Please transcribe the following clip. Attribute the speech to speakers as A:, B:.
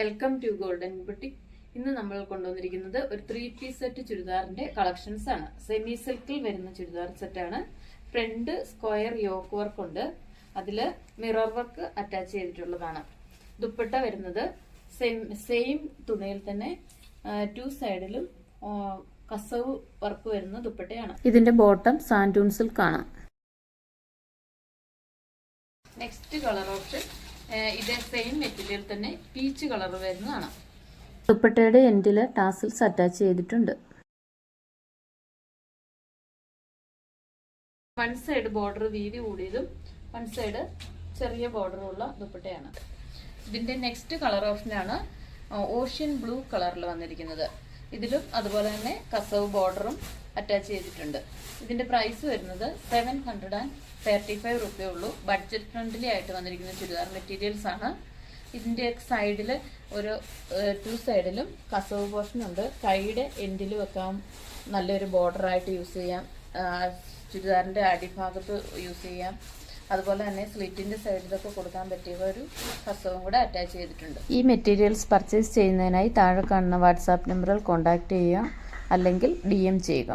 A: Welcome to golden boutique. ഇന്ന് നമ്മൾ കൊണ്ടുവന്നിരിക്കുന്നത് ഒരു 3 പീസ് സെറ്റ് ചുരിദാറിന്റെ കളക്ഷൻസ് ആണ്. സെമി സിൽക്കിൽ വരുന്ന ചുരിദാർ സെറ്റാണ്. ഫ്രണ്ട് സ്ക്വയർ യോക്ക് വർക്ക് ഉണ്ട്, അതില് മിറർ വർക്ക് അറ്റാച്ച് ചെയ്തിട്ടുള്ളതാണ്. ദുപ്പട്ട വരുന്നത് സെയിം തുണിയിൽ തന്നെ 2 സൈഡിലും കസവ് വർക്ക് വരുന്ന ദുപ്പട്ടയാണ്. ഇതിന്റെ ബോട്ടം സാൻഡൂൺ സിൽക്ക് ആണ്. നെക്സ്റ്റ് കളർ ഓപ്ഷൻ ഇതേ സെയിം മെറ്റീരിയൽ തന്നെ പീച്ച് കളർ വരുന്നതാണ്. ദുപ്പട്ടയുടെ എൻഡില് ടാസിൽസ് അറ്റാച്ച് ചെയ്തിട്ടുണ്ട്. വൺ സൈഡ് ബോർഡർ വീതി കൂടിയതും വൺ സൈഡ് ചെറിയ ബോർഡറും ഉള്ള ദുപ്പട്ടയാണ്. ഇതിന്റെ നെക്സ്റ്റ് കളർ ഓപ്ഷനാണ് ഓഷ്യൻ ബ്ലൂ കളറിൽ വന്നിരിക്കുന്നത്. ഇതിലും അതുപോലെ തന്നെ കസവ് ബോർഡറും അറ്റാച്ച് ചെയ്തിട്ടുണ്ട്. ഇതിന്റെ പ്രൈസ് വരുന്നത് 735 റുപ്പയേ ഉള്ളൂ. ബഡ്ജറ്റ് ഫ്രണ്ട്ലി ആയിട്ട് വന്നിരിക്കുന്ന ചുരിദാർ മെറ്റീരിയൽസ് ആണ്. ഇതിന്റെ സൈഡിൽ ഒരു 2 സൈഡിലും കസവ് പോർഷൻ ഉണ്ട്. കൈയുടെ എൻഡിൽ വെക്കാം, നല്ലൊരു ബോർഡർ ആയിട്ട് യൂസ് ചെയ്യാം, ചുരിദാറിന്റെ അടിഭാഗത്ത് യൂസ് ചെയ്യാം. അതുപോലെ തന്നെ സ്ലിറ്റിന്റെ സൈഡിലൊക്കെ കൊടുക്കാൻ പറ്റിയ ഒരു കസവും കൂടെ അറ്റാച്ച് ചെയ്തിട്ടുണ്ട്. ഈ മെറ്റീരിയൽസ് പർച്ചേസ് ചെയ്യുന്നതിനായി താഴെ കാണുന്ന വാട്സാപ്പ് നമ്പറിൽ കോൺടാക്ട് ചെയ്യുക, അല്ലെങ്കിൽ DM ചെയ്യുക.